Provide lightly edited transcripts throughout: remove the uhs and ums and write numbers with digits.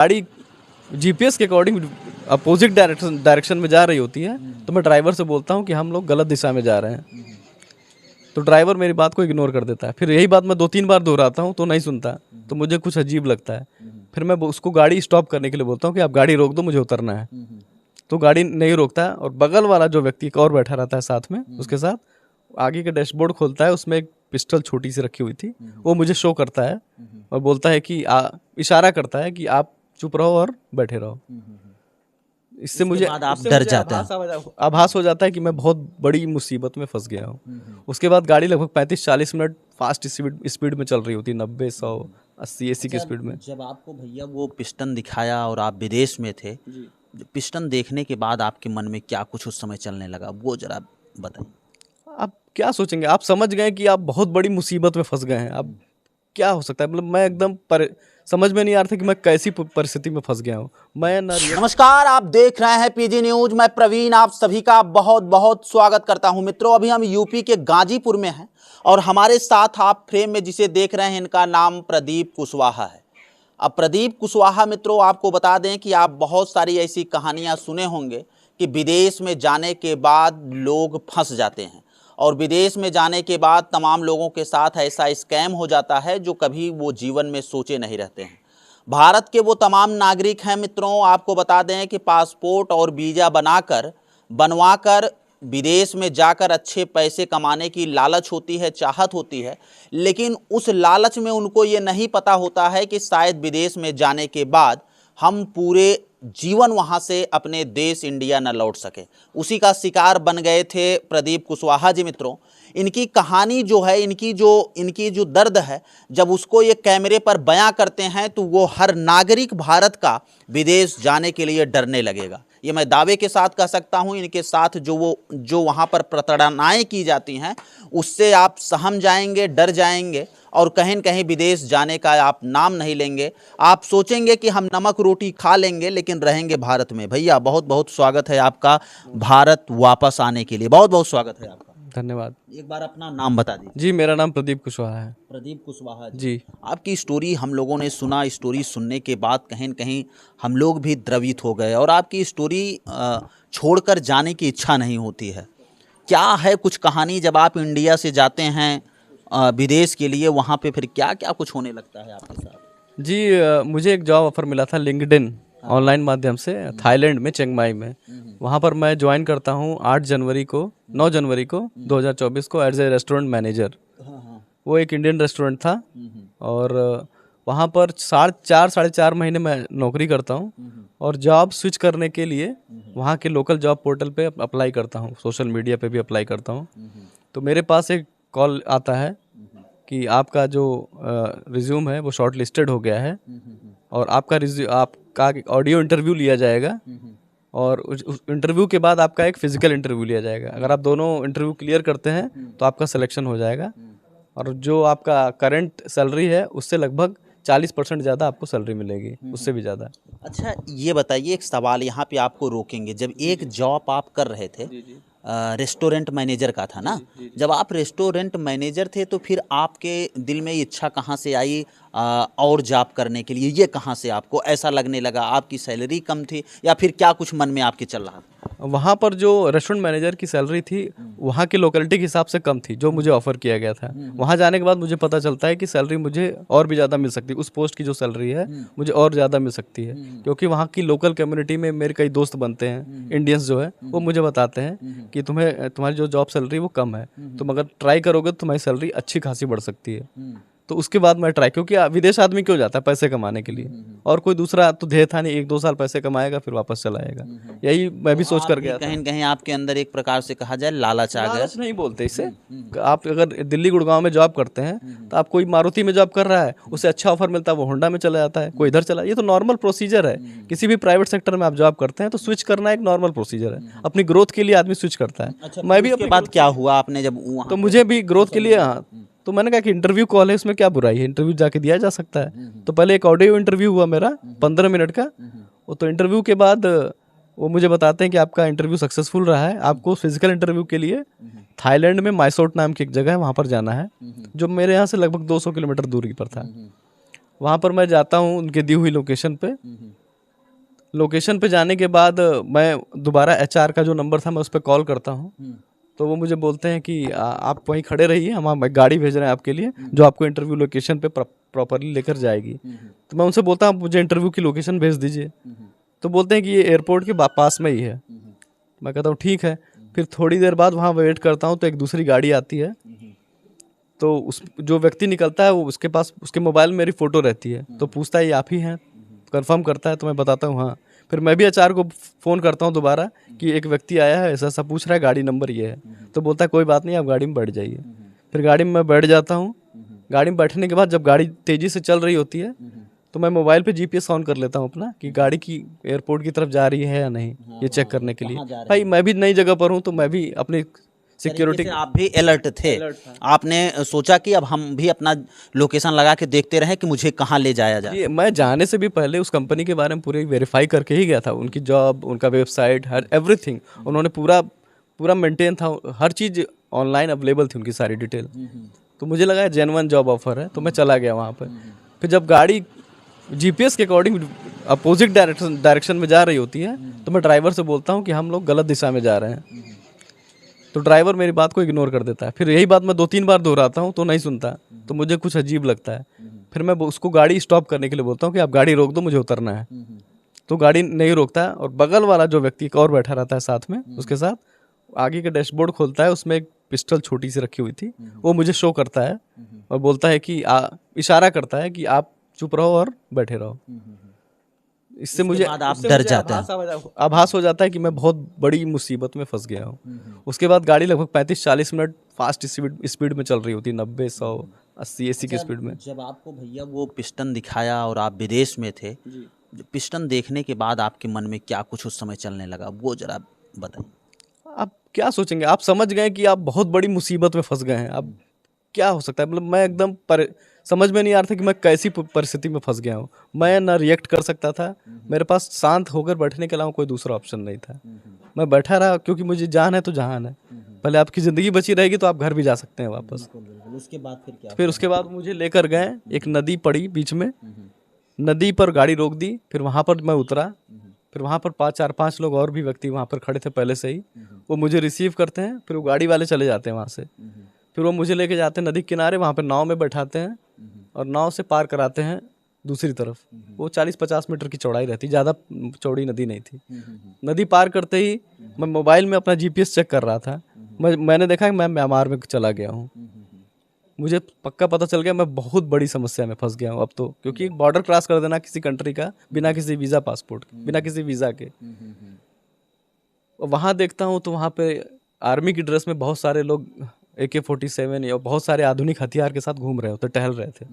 गाड़ी जीपीएस के according opposite direction में जा रही होती है तो मैं ड्राइवर से बोलता हूँ कि हम लोग गलत दिशा में जा रहे हैं, तो ड्राइवर मेरी बात को इग्नोर कर देता है। फिर यही बात मैं 2-3 बार दोहराता हूँ तो नहीं सुनता, तो मुझे कुछ अजीब लगता है। फिर मैं उसको गाड़ी स्टॉप करने के लिए बोलता हूँ कि आप गाड़ी रोक दो, मुझे उतरना है। तो गाड़ी नहीं रोकता है और बगल वाला जो व्यक्ति एक और बैठा रहता है साथ में, उसके साथ आगे का डैशबोर्ड खोलता है, उसमें एक पिस्टल छोटी सी रखी हुई थी, वो मुझे शो करता है और बोलता है कि इशारा करता है कि आप चुप रहो और बैठे रहो। इससे मुझे आप डर जाते हैं। आभास हो जाता है कि मैं बहुत बड़ी मुसीबत में फंस गया हूँ। उसके बाद गाड़ी लगभग 35-40 मिनट फास्ट स्पीड में चल रही होती है, 90, 100, 80, 80 की स्पीड में। जब आपको भैया वो पिस्टन दिखाया और आप विदेश में थे, पिस्टन देखने के बाद आपके मन में क्या कुछ उस समय चलने लगा, वो जरा बताइए। आप क्या सोचेंगे, आप समझ गए कि आप बहुत बड़ी मुसीबत में फंस गए हैं। अब क्या हो सकता है, मतलब मैं एकदम समझ में नहीं आ रहा था कि मैं कैसी परिस्थिति में फंस गया हूँ। मैं नमस्कार, आप देख रहे हैं पीजी न्यूज। मैं प्रवीण आप सभी का बहुत बहुत स्वागत करता हूं। मित्रों, अभी हम यूपी के गाजीपुर में हैं और हमारे साथ आप फ्रेम में जिसे देख रहे हैं, इनका नाम प्रदीप कुशवाहा है। अब प्रदीप कुशवाहा मित्रों, आपको बता दें कि आप बहुत सारी ऐसी कहानियां सुने होंगे कि विदेश में जाने के बाद लोग फंस जाते हैं और विदेश में जाने के बाद तमाम लोगों के साथ ऐसा स्कैम हो जाता है जो कभी वो जीवन में सोचे नहीं रहते हैं। भारत के वो तमाम नागरिक हैं मित्रों, आपको बता दें कि पासपोर्ट और वीज़ा बनवाकर विदेश में जाकर अच्छे पैसे कमाने की लालच होती है, चाहत होती है, लेकिन उस लालच में उनको ये नहीं पता होता है कि शायद विदेश में जाने के बाद हम पूरे जीवन वहाँ से अपने देश इंडिया न लौट सके। उसी का शिकार बन गए थे प्रदीप कुशवाहा जी। मित्रों, इनकी कहानी जो है, इनकी जो दर्द है, जब उसको ये कैमरे पर बयां करते हैं तो वो हर नागरिक भारत का विदेश जाने के लिए डरने लगेगा। ये मैं दावे के साथ कह सकता हूँ। इनके साथ जो वहाँ पर प्रताड़नाएं की जाती हैं, उससे आप सहम जाएंगे, डर जाएंगे और कहीं न कहीं विदेश जाने का आप नाम नहीं लेंगे। आप सोचेंगे कि हम नमक रोटी खा लेंगे लेकिन रहेंगे भारत में। भैया बहुत बहुत स्वागत है आपका भारत वापस आने के लिए, बहुत बहुत स्वागत है आपका। धन्यवाद। एक बार अपना नाम बता दीजिए। जी, मेरा नाम प्रदीप कुशवाहा है। प्रदीप कुशवाहा जी। आपकी स्टोरी हम लोगों ने सुना, स्टोरी सुनने के बाद कहीं न कहीं हम लोग भी द्रवित हो गए और आपकी स्टोरी छोड़कर जाने की इच्छा नहीं होती है। क्या है कुछ कहानी, जब आप इंडिया से जाते हैं विदेश के लिए, वहाँ पे फिर क्या क्या कुछ होने लगता है आपके साथ? जी, मुझे एक जॉब ऑफर मिला था लिंक्डइन ऑनलाइन माध्यम से, थाईलैंड में, चिंगमाई में। वहाँ पर मैं ज्वाइन करता हूँ 9 जनवरी को 2024 को एज ए रेस्टोरेंट मैनेजर। वो एक इंडियन रेस्टोरेंट था और वहाँ पर 4.5 महीने मैं नौकरी करता हूँ और जॉब स्विच करने के लिए वहाँ के लोकल जॉब पोर्टल पे अप्लाई करता हूँ, सोशल मीडिया पे भी अप्लाई करता हूँ। तो मेरे पास एक कॉल आता है कि आपका जो रिज्यूम है वो शॉर्ट लिस्टेड हो गया है और आपका ऑडियो इंटरव्यू लिया जाएगा और उस इंटरव्यू के बाद आपका एक फिजिकल इंटरव्यू लिया जाएगा। अगर आप दोनों इंटरव्यू क्लियर करते हैं तो आपका सिलेक्शन हो जाएगा और जो आपका करंट सैलरी है उससे लगभग 40% ज़्यादा आपको सैलरी मिलेगी, उससे भी ज़्यादा। अच्छा, ये बताइए, एक सवाल यहाँ पे आपको रोकेंगे। जब एक जॉब आप कर रहे थे, रेस्टोरेंट मैनेजर का था ना, जब आप रेस्टोरेंट मैनेजर थे तो फिर आपके दिल में इच्छा कहाँ से आई और जॉब करने के लिए? ये कहाँ से आपको ऐसा लगने लगा? आपकी सैलरी कम थी या फिर क्या कुछ मन में आपके चल रहा था? वहाँ पर जो रेस्टोरेंट मैनेजर की सैलरी थी वहाँ की लोकेलिटी के हिसाब से कम थी जो मुझे ऑफर किया गया था। वहाँ जाने के बाद मुझे पता चलता है कि सैलरी मुझे और भी ज़्यादा मिल सकती है, उस पोस्ट की जो सैलरी है मुझे और ज़्यादा मिल सकती है, क्योंकि वहाँ की लोकल कम्युनिटी में मेरे कई दोस्त बनते हैं, इंडियंस जो है, वो मुझे बताते हैं कि तुम्हारी जो जॉब सैलरी वो कम है, तुम अगर ट्राई करोगे तो तुम्हारी सैलरी अच्छी खासी बढ़ सकती है। तो उसके बाद मैं ट्राई, क्योंकि विदेश आदमी क्यों जाता है? पैसे कमाने के लिए, और कोई दूसरा तो ध्येय था नहीं, 1-2 साल पैसे कमाएगा फिर वापस चला आएगा। यही मैं भी सोच कर गया था। कहीं न कहीं आपके अंदर एक प्रकार से कहा जाए लालच आ गया। लालच नहीं बोलते इसे। आप अगर दिल्ली गुड़गांव में जॉब करते हैं तो आप, कोई मारुति में जॉब कर रहा है, उससे अच्छा ऑफर मिलता है वो होंडा में चला जाता है, कोई इधर चला। ये तो नॉर्मल प्रोसीजर है। किसी भी प्राइवेट सेक्टर में आप जॉब करते हैं तो स्विच करना एक नॉर्मल प्रोसीजर है। अपनी ग्रोथ के लिए आदमी स्विच करता है। अच्छा, मैं भी उसके बाद क्या हुआ आपने जब तो मुझे भी ग्रोथ के लिए, तो मैंने कहा कि इंटरव्यू कॉल है, इसमें क्या बुराई है, इंटरव्यू जाके दिया जा सकता है। तो पहले एक ऑडियो इंटरव्यू हुआ मेरा 15 मिनट का। वो तो इंटरव्यू के बाद वो मुझे बताते हैं कि आपका इंटरव्यू सक्सेसफुल रहा है, आपको फिजिकल इंटरव्यू के लिए थाईलैंड में माइसोट नाम की एक जगह है, वहाँ पर जाना है, जो मेरे यहाँ से लगभग 200 किलोमीटर दूरी पर था। वहाँ पर मैं जाता हूँ उनके दी हुई लोकेशन पे। लोकेशन पे जाने के बाद मैं दोबारा HR का जो नंबर था मैं उस पर कॉल करता हूँ। तो वो मुझे बोलते हैं कि आप वहीं खड़े रहिए, हम गाड़ी भेज रहे हैं आपके लिए जो आपको इंटरव्यू लोकेशन पे प्रॉपरली लेकर जाएगी। तो मैं उनसे बोलता हूँ मुझे इंटरव्यू की लोकेशन भेज दीजिए। तो बोलते हैं कि ये एयरपोर्ट के पास में ही है। मैं कहता हूँ ठीक है। फिर थोड़ी देर बाद वहाँ वेट करता हूँ तो एक दूसरी गाड़ी आती है। तो उस जो व्यक्ति निकलता है वो उसके पास उसके मोबाइल में मेरी फ़ोटो रहती है। तो पूछता है ये आप ही हैं? कंफर्म करता है तो मैं बताता हूँ हाँ। फिर मैं भी HR को फ़ोन करता हूँ दोबारा कि एक व्यक्ति आया है, ऐसा ऐसा पूछ रहा है, गाड़ी नंबर ये है। तो बोलता है कोई बात नहीं, आप गाड़ी में बैठ जाइए। फिर गाड़ी में मैं बैठ जाता हूँ। गाड़ी में बैठने के बाद जब गाड़ी तेज़ी से चल रही होती है तो मैं मोबाइल पे GPS ऑन कर लेता हूँ अपना कि गाड़ी की एयरपोर्ट की तरफ जा रही है या नहीं, ये चेक करने के लिए। भाई मैं भी नई जगह पर हूँ तो मैं भी अपनी सिक्योरिटी। आप भी अलर्ट थे। आपने सोचा कि अब हम भी अपना लोकेशन लगा के देखते रहे कि मुझे कहाँ ले जाया जाए। जी, मैं जाने से भी पहले उस कंपनी के बारे में पूरी वेरीफाई करके ही गया था। उनकी जॉब, उनका वेबसाइट, हर एवरीथिंग उन्होंने पूरा मेंटेन था। हर चीज़ ऑनलाइन अवेलेबल थी, उनकी सारी डिटेल। तो मुझे लगा जेन्युइन जॉब ऑफर है तो मैं चला गया वहाँ पर। फिर जब गाड़ी GPS के अकॉर्डिंग अपोजिट डायरेक्शन में जा रही होती है तो मैं ड्राइवर से बोलता हूँ कि हम लोग गलत दिशा में जा रहे हैं। तो ड्राइवर मेरी बात को इग्नोर कर देता है। फिर यही बात मैं 2-3 बार दोहराता हूँ तो नहीं सुनता। तो मुझे कुछ अजीब लगता है। फिर मैं उसको गाड़ी स्टॉप करने के लिए बोलता हूँ कि आप गाड़ी रोक दो, मुझे उतरना है। तो गाड़ी नहीं रोकता है और बगल वाला जो व्यक्ति एक और बैठा रहता है साथ में, उसके साथ आगे का डैशबोर्ड खोलता है। उसमें एक पिस्टल छोटी सी रखी हुई थी, वो मुझे शो करता है और बोलता है कि इशारा करता है कि आप चुप रहो और बैठे रहो। इससे मुझे आप डर जाते हैं। आभास हो जाता है कि मैं बहुत बड़ी मुसीबत में फंस गया हूँ। उसके बाद गाड़ी लगभग 35-40 मिनट फास्ट स्पीड में चल रही होती है, 90, 100, 80 AC की स्पीड में। जब आपको भैया वो पिस्टन दिखाया और आप विदेश में थे, पिस्टन देखने के बाद आपके मन में क्या कुछ उस समय चलने लगा, वो जरा बताइए। आप क्या सोचेंगे? आप समझ गए कि आप बहुत बड़ी मुसीबत में फंस गए हैं। अब क्या हो सकता है? मतलब मैं एकदम समझ में नहीं आ रहा था कि मैं कैसी परिस्थिति में फंस गया हूँ। मैं ना रिएक्ट कर सकता था, मेरे पास शांत होकर बैठने के अलावा कोई दूसरा ऑप्शन नहीं था। मैं बैठा रहा क्योंकि मुझे जान है तो जहान है। पहले आपकी ज़िंदगी बची रहेगी तो आप घर भी जा सकते हैं वापस। उसके बाद फिर क्या? फिर उसके बाद मुझे लेकर गए, एक नदी पड़ी बीच में, नदी पर गाड़ी रोक दी। फिर वहाँ पर मैं उतरा। फिर वहाँ पर 4-5 लोग और भी व्यक्ति वहाँ पर खड़े थे पहले से ही। वो मुझे रिसीव करते हैं। फिर वो गाड़ी वाले चले जाते हैं वहाँ से। फिर वो मुझे लेके जाते हैं नदी किनारे, वहाँ पर नाव में बैठाते हैं और नाव से पार कराते हैं दूसरी तरफ। वो 40-50 मीटर की चौड़ाई रहती, ज़्यादा चौड़ी नदी नहीं थी। नदी पार करते ही मैं मोबाइल में अपना GPS चेक कर रहा था। मैंने देखा कि मैं म्यांमार में चला गया हूँ। मुझे पक्का पता चल गया मैं बहुत बड़ी समस्या में फंस गया हूँ अब तो, क्योंकि बॉर्डर क्रॉस कर देना किसी कंट्री का बिना किसी वीज़ा पासपोर्ट के, बिना किसी वीज़ा के। वहाँ देखता हूँ तो वहाँ पे आर्मी की ड्रेस में बहुत सारे लोग AK-47 या बहुत सारे आधुनिक हथियार के साथ घूम रहे होते, टहल रहे थे।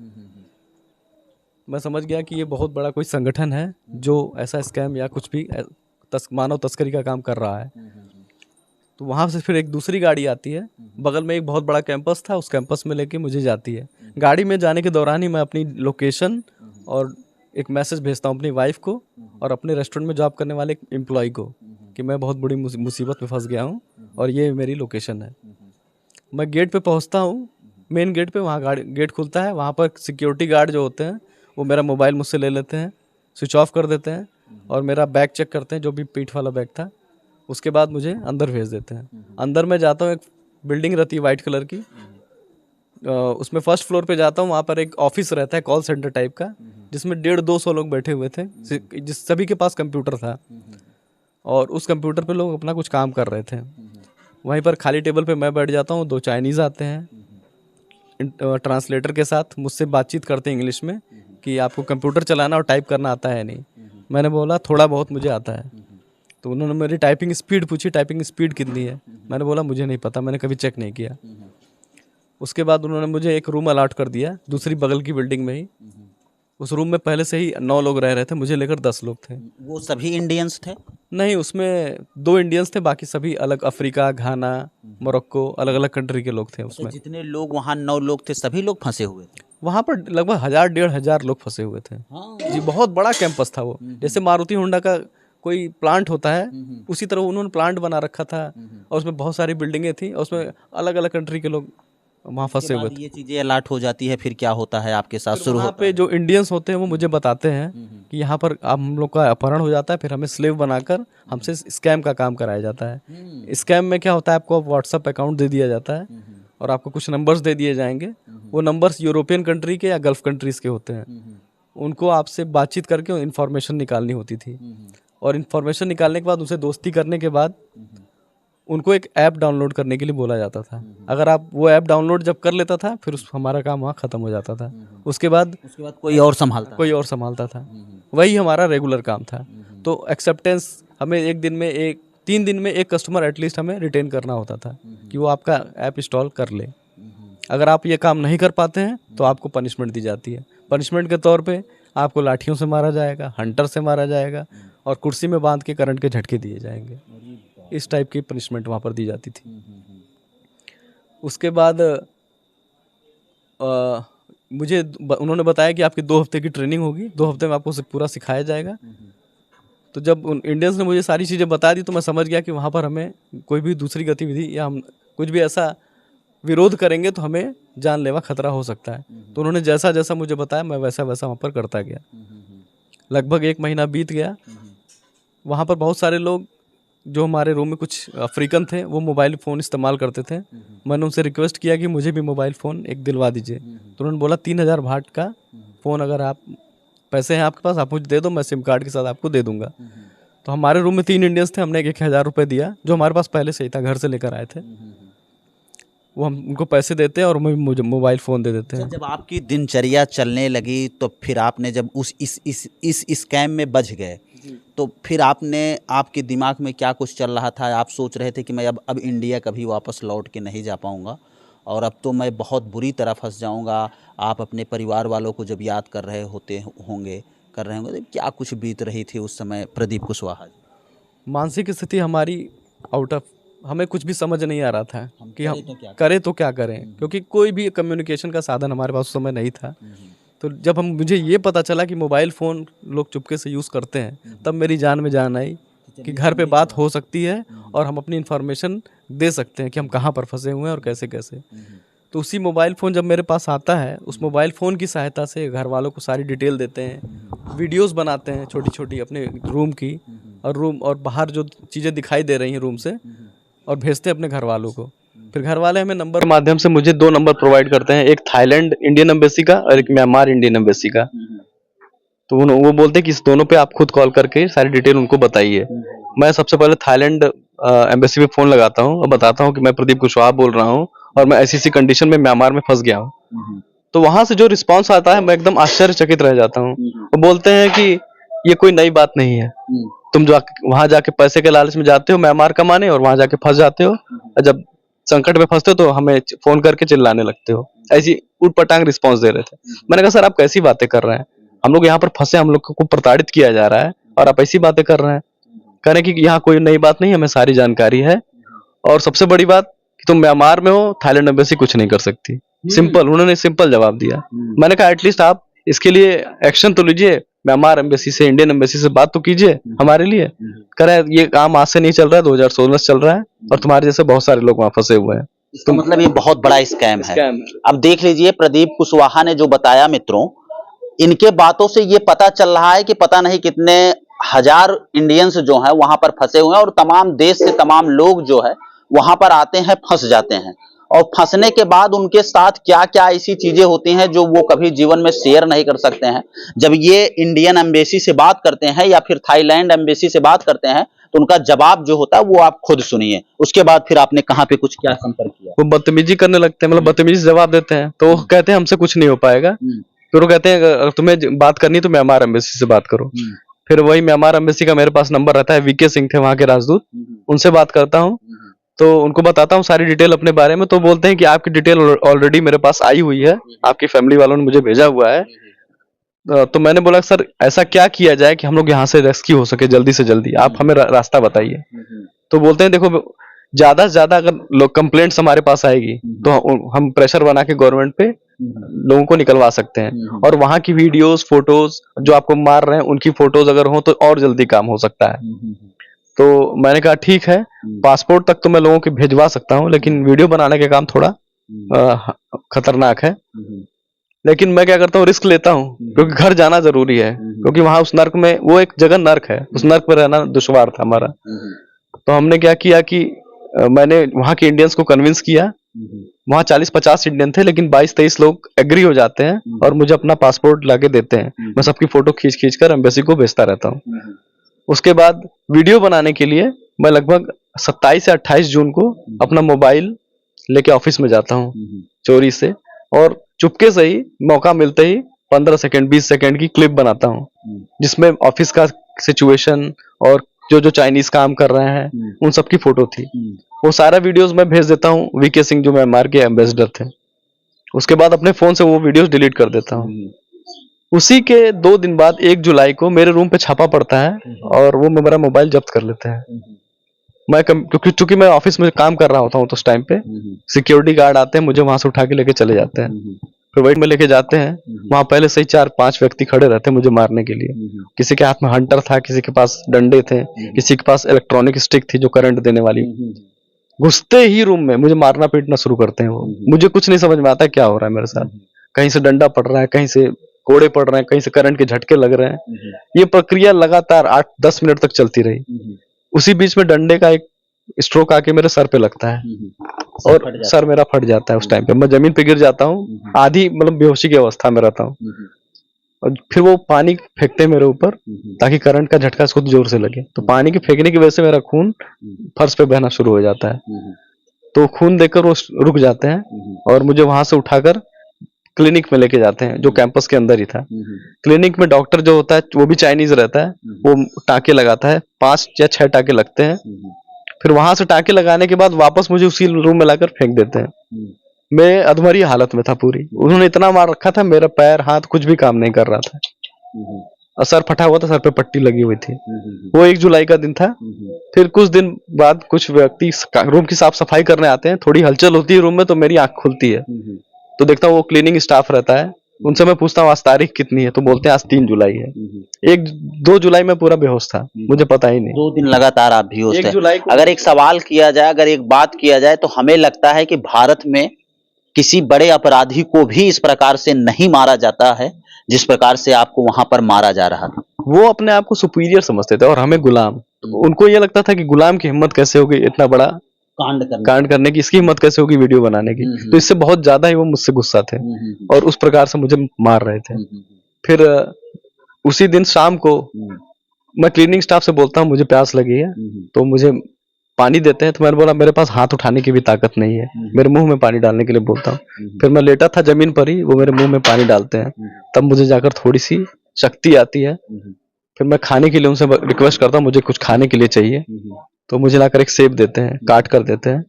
मैं समझ गया कि ये बहुत बड़ा कोई संगठन है जो ऐसा स्कैम या कुछ भी मानव तस्करी का काम कर रहा है। तो वहाँ से फिर एक दूसरी गाड़ी आती है, बगल में एक बहुत बड़ा कैंपस था, उस कैंपस में लेके मुझे जाती है। गाड़ी में जाने के दौरान ही मैं अपनी लोकेशन और एक मैसेज भेजता हूँ अपनी वाइफ को और अपने रेस्टोरेंट में जॉब करने वाले एक एम्प्लॉय को कि मैं बहुत बड़ी मुसीबत में फंस गया हूँ और ये मेरी लोकेशन है। मैं गेट पे पहुँचता हूँ, मेन गेट पे, वहाँ गेट खुलता है। वहाँ पर सिक्योरिटी गार्ड जो होते हैं वो मेरा मोबाइल मुझसे ले लेते हैं, स्विच ऑफ कर देते हैं और मेरा बैग चेक करते हैं, जो भी पीठ वाला बैग था। उसके बाद मुझे अंदर भेज देते हैं। अंदर मैं जाता हूँ, एक बिल्डिंग रहती है वाइट कलर की, उसमें फर्स्ट फ्लोर पे जाता हूँ। वहाँ पर एक ऑफिस रहता है कॉल सेंटर टाइप का, जिसमें 150-200 लोग बैठे हुए थे, जिस सभी के पास कंप्यूटर था और उस कंप्यूटर पे लोग अपना कुछ काम कर रहे थे। वहीं पर खाली टेबल पे मैं बैठ जाता हूँ। 2 चाइनीज़ आते हैं ट्रांसलेटर के साथ, मुझसे बातचीत करते हैं इंग्लिश में कि आपको कंप्यूटर चलाना और टाइप करना आता है नहीं। मैंने बोला थोड़ा बहुत मुझे आता है। तो उन्होंने मेरी टाइपिंग स्पीड पूछी, टाइपिंग स्पीड कितनी है? मैंने बोला मुझे नहीं पता, मैंने कभी चेक नहीं किया। उसके बाद उन्होंने मुझे एक रूम अलॉट कर दिया दूसरी बगल की बिल्डिंग में ही। उस रूम में पहले से ही 9 लोग रह रहे थे, मुझे लेकर 10 लोग थे। वो सभी इंडियंस थे? नहीं, उसमें 2 इंडियन्स थे, बाकी सभी अलग, अफ्रीका, घाना, मोरक्को, अलग अलग कंट्री के लोग थे उसमें। जितने लोग वहाँ 9 लोग थे, सभी लोग फंसे हुए थे वहाँ पर? लगभग 1000-1500 लोग फंसे हुए थे। जी, बहुत बड़ा कैंपस था वो। जैसे मारुति होंडा का कोई प्लांट होता है उसी तरह उन्होंने प्लांट बना रखा था और उसमें बहुत सारी बिल्डिंगें थी और उसमें अलग अलग कंट्री के लोग वहाँ फंसे हुए थे। ये चीजें अलर्ट हो जाती है, फिर क्या होता है आपके साथ शुरू वहाँ होता पे है? जो इंडियंस होते हैं वो मुझे बताते हैं कि यहाँ पर आप हम लोग का अपहरण हो जाता है, फिर हमें स्लेव बनाकर हमसे स्कैम का काम कराया जाता है। स्कैम में क्या होता है, आपको व्हाट्सअप अकाउंट दे दिया जाता है और आपको कुछ नंबर्स दे दिए जाएंगे। वो नंबर्स यूरोपियन कंट्री के या गल्फ कंट्रीज़ के होते हैं। उनको आपसे बातचीत करके इन्फॉर्मेशन निकालनी होती थी, और इन्फॉर्मेशन निकालने के बाद उनसे दोस्ती करने के बाद उनको एक ऐप डाउनलोड करने के लिए बोला जाता था। अगर आप वो ऐप डाउनलोड जब कर लेता था, फिर हमारा काम वहाँ ख़त्म हो जाता था। उसके बाद कोई और संभालता था। वही हमारा रेगुलर काम था। तो एक्सेप्टेंस हमें एक दिन में 3 दिन में एक कस्टमर एटलीस्ट हमें रिटेन करना होता था कि वो आपका ऐप इंस्टॉल कर ले। अगर आप ये काम नहीं कर पाते हैं तो आपको पनिशमेंट दी जाती है। पनिशमेंट के तौर पे आपको लाठियों से मारा जाएगा, हंटर से मारा जाएगा और कुर्सी में बांध के करंट के झटके दिए जाएंगे। इस टाइप की पनिशमेंट वहाँ पर दी जाती थी। उसके बाद मुझे उन्होंने बताया कि आपकी 2 हफ्ते की ट्रेनिंग होगी, 2 हफ्ते में आपको पूरा सिखाया जाएगा। तो जब उन इंडियंस ने मुझे सारी चीज़ें बता दी तो मैं समझ गया कि वहाँ पर हमें कोई भी दूसरी गतिविधि या हम कुछ भी ऐसा विरोध करेंगे तो हमें जानलेवा खतरा हो सकता है। तो उन्होंने जैसा जैसा मुझे बताया मैं वैसा वैसा वहाँ पर करता गया। लगभग 1 महीना बीत गया। वहाँ पर बहुत सारे लोग जो हमारे रूम में कुछ अफ्रीकन थे वो मोबाइल फ़ोन इस्तेमाल करते थे। मैंने उनसे रिक्वेस्ट किया कि मुझे भी मोबाइल फ़ोन एक दिलवा दीजिए। तो उन्होंने बोला 3000 भाट का फ़ोन, अगर आप पैसे हैं आपके पास आप मुझे दे दो, मैं सिम कार्ड के साथ आपको दे दूंगा। तो हमारे रूम में 3 इंडियंस थे, हमने 1000 रुपये दिया जो हमारे पास पहले से ही था, घर से लेकर आए थे। वो हम उनको पैसे देते हैं और मुझे मोबाइल फ़ोन दे देते हैं। जब आपकी दिनचर्या चलने लगी तो फिर आपने जब इस स्कैम में बच गए तो फिर आपके दिमाग में क्या कुछ चल रहा था? आप सोच रहे थे कि मैं अब इंडिया कभी वापस लौट के नहीं जा पाऊंगा और अब तो मैं बहुत बुरी तरह फंस जाऊंगा। आप अपने परिवार वालों को जब याद कर रहे होंगे तो क्या कुछ बीत रही थी उस समय प्रदीप कुशवाहा जी? मानसिक स्थिति हमारी आउट ऑफ, हमें कुछ भी समझ नहीं आ रहा था कि हम करें तो क्या करें, क्योंकि कोई भी कम्युनिकेशन का साधन हमारे पास उस समय नहीं था। तो जब मुझे ये पता चला कि मोबाइल फ़ोन लोग चुपके से यूज़ करते हैं, तब मेरी जान में जान आई कि घर पे बात हो सकती है और हम अपनी इन्फॉर्मेशन दे सकते हैं कि हम कहाँ पर फंसे हुए हैं और कैसे कैसे। तो उसी मोबाइल फ़ोन जब मेरे पास आता है, उस मोबाइल फ़ोन की सहायता से घर वालों को सारी डिटेल देते हैं, वीडियोस बनाते हैं छोटी छोटी अपने रूम की और बाहर जो चीज़ें दिखाई दे रही हैं रूम से, और भेजते हैं अपने घर वालों को। फिर घर वाले हमें नंबर के माध्यम से मुझे 2 नंबर प्रोवाइड करते हैं, एक थाईलैंड इंडियन एम्बेसी का और एक म्यांमार इंडियन एम्बेसी का। तो वो बोलते हैं कि इस दोनों पे आप खुद कॉल करके सारी डिटेल उनको बताइए। मैं सबसे पहले थाईलैंड एम्बेसी पे फ़ोन लगाता हूँ और बताता हूँ कि मैं प्रदीप कुशवाहा बोल रहा हूँ और मैं ऐसी कंडीशन में म्यांमार में फंस गया हूँ। तो वहाँ से जो रिस्पॉन्स आता है मैं एकदम आश्चर्यचकित रह जाता हूँ। वो बोलते हैं कि ये कोई नई बात नहीं है, तुम वहां जाके पैसे के लालच में जाते हो म्यांमार कमाने और वहां जाके फंस जाते हो, और जब संकट में फंसते हो तो हमें फोन करके चिल्लाने लगते हो। ऐसी उटपटांग रिस्पांस दे रहे थे। मैंने कहा सर आप कैसी बातें कर रहे हैं, हम लोग यहाँ पर फंसे, हम लोग को प्रताड़ित किया जा रहा है और आप ऐसी बातें कर रहे हैं। कह रहे कि यहाँ कोई नई बात नहीं, हमें सारी जानकारी है, और सबसे बड़ी बात कि तुम म्यांमार में हो, थाईलैंड एम्बेसी कुछ नहीं कर सकती। सिंपल, उन्होंने सिंपल जवाब दिया। मैंने कहा एटलीस्ट आप इसके लिए एक्शन तो लीजिए, म्यांमार एम्बेसी से, इंडियन एम्बेसी से बात तो कीजिए हमारे लिए। कह रहे ये काम आज से नहीं चल रहा है, 2016 से चल रहा है और तुम्हारे जैसे बहुत सारे लोग वहां फंसे हुए हैं। तो मतलब ये बहुत बड़ा स्कैम है। अब देख लीजिए प्रदीप कुशवाहा ने जो बताया मित्रों, इनके बातों से ये पता चल रहा है कि पता नहीं कितने हजार इंडियंस जो हैं वहां पर फंसे हुए हैं और तमाम देश से तमाम लोग जो है वहां पर आते हैं, फंस जाते हैं, और फंसने के बाद उनके साथ क्या क्या ऐसी चीजें होती हैं जो वो कभी जीवन में शेयर नहीं कर सकते हैं। जब ये इंडियन एम्बेसी से बात करते हैं या फिर थाईलैंड एम्बेसी से बात करते हैं तो उनका जवाब जो होता है वो आप खुद सुनिए। उसके बाद फिर आपने कहां पे कुछ क्या संपर्क किया? वो बदतमीजी करने लगते हैं, मतलब बदतमीजी से जवाब देते हैं। तो वो कहते हैं हमसे कुछ नहीं हो पाएगा। फिर वो कहते हैं अगर तुम्हें बात करनी तो म्यांमार एम्बेसी से बात करो। फिर वही म्यांमार एम्बेसी का मेरे पास नंबर रहता है, वीके सिंह थे वहां के राजदूत, उनसे बात करता हूँ। तो उनको बताता हूँ सारी डिटेल अपने बारे में। तो बोलते हैं कि आपकी डिटेल ऑलरेडी मेरे पास आई हुई है, आपकी फैमिली वालों ने मुझे भेजा हुआ है। तो मैंने बोला सर ऐसा क्या किया जाए कि हम लोग यहाँ से रेस्क्यू हो सके जल्दी से जल्दी, आप हमें रास्ता बताइए। तो बोलते हैं देखो ज्यादा से ज्यादा अगर लोग कंप्लेंट्स हमारे पास आएगी तो हम प्रेशर बना के गवर्नमेंट पे लोगों को निकलवा सकते हैं, और वहां की वीडियोस फोटोज जो आपको मार रहे हैं उनकी फोटोज अगर हो तो और जल्दी काम हो सकता है। तो मैंने कहा ठीक है, पासपोर्ट तक तो मैं लोगों के भेजवा सकता हूँ, लेकिन वीडियो बनाने का काम थोड़ा खतरनाक है। लेकिन मैं क्या करता हूँ, रिस्क लेता हूँ, क्योंकि घर जाना जरूरी है, क्योंकि वहां उस नर्क में, वो एक जगह नर्क है, उस नर्क पर रहना दुश्वार था हमारा। तो हमने क्या किया कि मैंने वहां के इंडियंस को कन्विंस किया। वहां 40-50 इंडियन थे, लेकिन 22-23 लोग एग्री हो जाते हैं और मुझे अपना पासपोर्ट लाके देते हैं। मैं सबकी फोटो खींच खींच कर एम्बेसी को भेजता रहता हूँ। उसके बाद वीडियो बनाने के लिए मैं लगभग 27 या 28 जून को अपना मोबाइल लेके ऑफिस में जाता हूँ चोरी से, और चुपके से ही मौका मिलते ही 15 सेकंड 20 सेकंड की क्लिप बनाता हूँ, जिसमें ऑफिस का सिचुएशन और जो जो चाइनीज काम कर रहे हैं उन सब की फोटो थी। वो सारा वीडियोस मैं भेज देता हूँ वीके सिंह, जो म्यांमार के एम्बेसडर थे। उसके बाद अपने फोन से वो वीडियोस डिलीट कर देता हूँ। उसी के 2 दिन बाद 1 जुलाई को मेरे रूम पे छापा पड़ता है और वो मेरा मोबाइल जब्त कर लेते हैं। मैं क्योंकि चूंकि मैं ऑफिस में काम कर रहा होता हूँ तो उस टाइम पे सिक्योरिटी गार्ड आते हैं, मुझे वहां से उठा के लेके चले जाते हैं। फिर वेट में लेके जाते हैं, वहां पहले से ही 4-5 व्यक्ति खड़े रहते हैं मुझे मारने के लिए। किसी के हाथ में हंटर था, किसी के पास डंडे थे, किसी के पास इलेक्ट्रॉनिक स्टिक थी जो करंट देने वाली। घुसते ही रूम में मुझे मारना पीटना शुरू करते हैं वो। मुझे कुछ नहीं समझ में आता क्या हो रहा है मेरे साथ। कहीं से डंडा पड़ रहा है, कहीं से कोड़े पड़ रहे हैं, कहीं से करंट के झटके लग रहे हैं। ये प्रक्रिया लगातार 8-10 मिनट तक चलती रही। उसी बीच में डंडे का एक स्ट्रोक आके मेरे सर पे लगता है और सर मेरा फट जाता है। उस टाइम पे मैं जमीन पे गिर जाता हूँ, आधी मतलब बेहोशी की अवस्था में रहता हूँ। और फिर वो पानी फेंकते हैं मेरे ऊपर ताकि करंट का झटका इसको जोर से लगे। तो पानी के फेंकने की वजह से मेरा खून फर्श पे बहना शुरू हो जाता है। तो खून देखकर वो रुक जाते हैं और मुझे वहां से उठाकर क्लिनिक में लेके जाते हैं, जो कैंपस के अंदर ही था। क्लिनिक में डॉक्टर जो होता है वो भी चाइनीज रहता है, वो टाँके लगाता है, 5 या 6 टाँके लगते हैं। फिर वहां से टाँके लगाने के बाद वापस मुझे उसी रूम में लाकर फेंक देते हैं। मैं अधमरी हालत में था पूरी। उन्होंने इतना मार रखा था, मेरा पैर हाथ कुछ भी काम नहीं कर रहा था और सर फटा हुआ था, सर पे पट्टी लगी हुई थी। वो 1 जुलाई का दिन था। फिर कुछ दिन बाद कुछ व्यक्ति रूम की साफ सफाई करने आते हैं, थोड़ी हलचल होती है रूम में, तो मेरी आंख खुलती है। तो देखता हूँ वो क्लीनिंग स्टाफ रहता है, उनसे मैं पूछता हूँ आज तारीख कितनी है, तो बोलते हैं आज 3 जुलाई है। 1-2 जुलाई में पूरा बेहोश था, मुझे पता ही नहीं। 2 दिन लगातार आप बेहोश 1 थे। जुलाई को अगर एक सवाल किया जाए, अगर एक बात किया जाए, तो हमें लगता है कि भारत में किसी बड़े अपराधी को भी इस प्रकार से नहीं मारा जाता है जिस प्रकार से आपको वहां पर मारा जा रहा था। वो अपने आप को सुपीरियर समझते थे और हमें गुलाम। उनको ये लगता था कि गुलाम की हिम्मत कैसे होगी इतना बड़ा कांड करने की, इसकी हिम्मत कैसे होगी वीडियो बनाने की। तो इससे बहुत ज्यादा ही वो मुझसे गुस्सा थे और उस प्रकार से मुझे मार रहे थे। फिर उसी दिन शाम को मैं क्लीनिंग स्टाफ से बोलता हूँ मुझे प्यास लगी है, तो मुझे पानी देते हैं। तो मैंने बोला मेरे पास हाथ उठाने की भी ताकत नहीं है, मेरे मुंह में पानी डालने के लिए बोलता हूँ। फिर मैं लेटा था जमीन पर ही, वो मेरे मुंह में पानी डालते हैं, तब मुझे जाकर थोड़ी सी शक्ति आती है। फिर मैं खाने के लिए उनसे रिक्वेस्ट करता हूँ मुझे कुछ खाने के लिए चाहिए, तो मुझे लाकर एक सेब देते हैं, काट कर देते हैं।